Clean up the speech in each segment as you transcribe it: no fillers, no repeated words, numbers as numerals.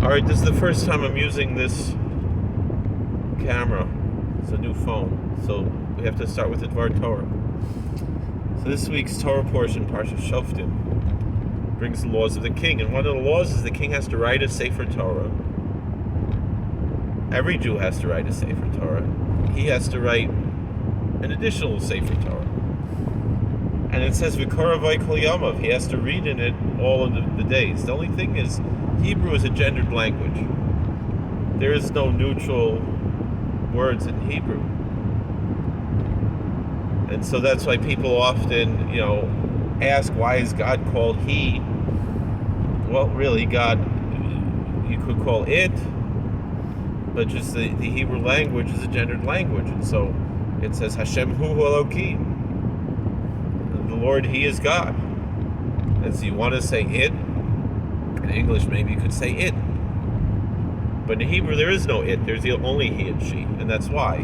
Alright, this is the first time I'm using this camera. It's a new phone, so we have to start with the Dvar Torah. So this week's Torah portion, parshas shoftim, brings the laws of the king. And one of the laws is the king has to write a Sefer Torah. Every Jew has to write a Sefer Torah. He has to write an additional Sefer Torah. And it says, V'koravai kol yamav. He has to read in it all of the days. The only thing is, Hebrew is a gendered language. There is no neutral words in Hebrew. And so that's why people often, ask, why is God called he? Well, really, God, you could call it, but just the Hebrew language is a gendered language. And so it says, Hashem hu Elokim. The Lord, he is God. And so you want to say it, in English maybe you could say it. But in Hebrew there is no it, there's only he and she, and that's why.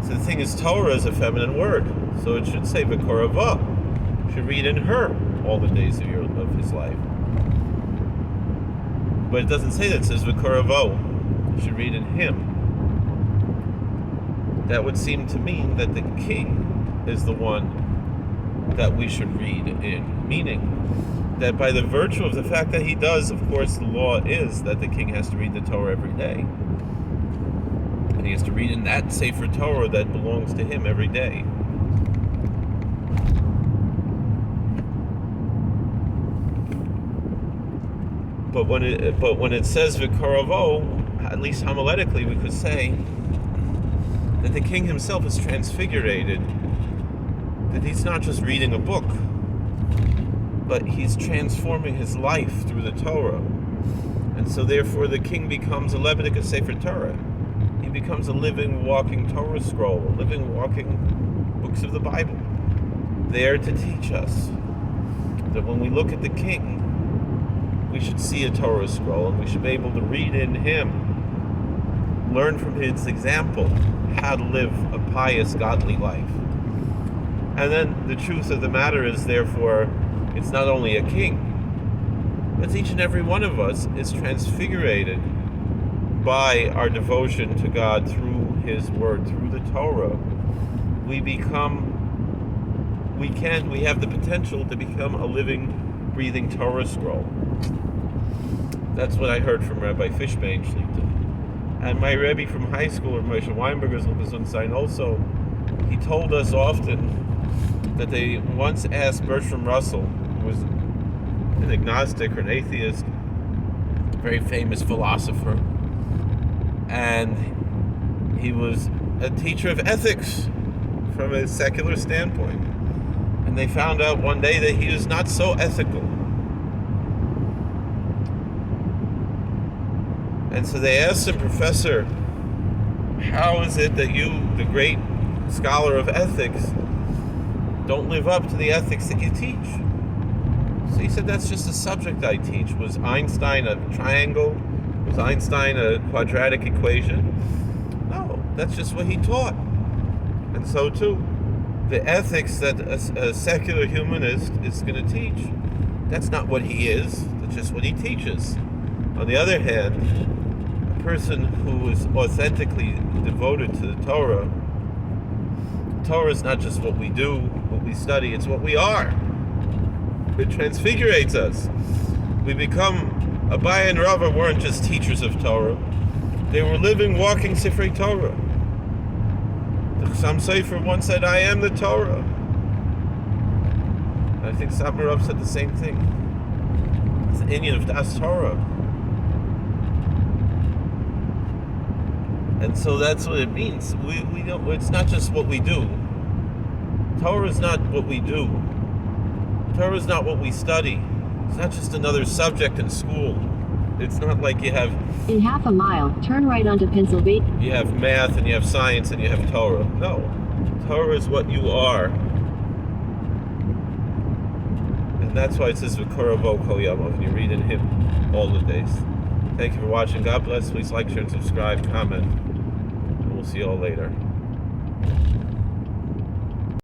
So the thing is, Torah is a feminine word, so it should say V'korava. Should read in her all the days of his life. But it doesn't say that, it says V'koravo. You should read in him. That would seem to mean that the king is the one that we should read in, meaning that by the virtue of the fact that he does, of course, the law is that the king has to read the Torah every day. And he has to read in that Sefer Torah that belongs to him every day. But when it says V'koravo, at least homiletically we could say that the king himself is transfigurated, that he's not just reading a book, but he's transforming his life through the Torah. And so therefore the king becomes a Leviticus Sefer Torah. He becomes a living, walking Torah scroll, a living, walking books of the Bible, there to teach us that when we look at the king, we should see a Torah scroll, and we should be able to read in him, learn from his example how to live a pious, godly life. And then the truth of the matter is, therefore, it's not only a king, but each and every one of us is transfigurated by our devotion to God through his word, through the Torah. We have the potential to become a living, breathing Torah scroll. That's what I heard from Rabbi Fishbein Shlita. And my Rebbe from high school, Moshe Weinberger's Lubavitch also, he told us often that they once asked Bertrand Russell, who was an agnostic or an atheist, a very famous philosopher, and he was a teacher of ethics from a secular standpoint. And they found out one day that he was not so ethical. And so they asked him, Professor, how is it that you, the great scholar of ethics, don't live up to the ethics that you teach? So he said, that's just a subject I teach. Was Einstein a triangle? Was Einstein a quadratic equation? No, that's just what he taught. And so too, the ethics that a secular humanist is going to teach, that's not what he is, that's just what he teaches. On the other hand, a person who is authentically devoted to the Torah is not just what we do, what we study, it's what we are. It transfigurates us. We become, Abaye and Rava weren't just teachers of Torah, they were living, walking Sifrei Torah. The Chassam Sofer once said, I am the Torah. And I think Sabra Rav said the same thing. It's the Inyan of Das Torah. And so that's what it means. We don't. It's not just what we do. Torah is not what we do. Torah is not what we study. It's not just another subject in school. It's not like you have... In half a mile, turn right onto Pennsylvania. You have math and you have science and you have Torah. No. Torah is what you are. And that's why it says V'koravo kol yamav, and you read in him all the days. Thank you for watching. God bless. Please like, share, and subscribe, comment. And we'll see you all later.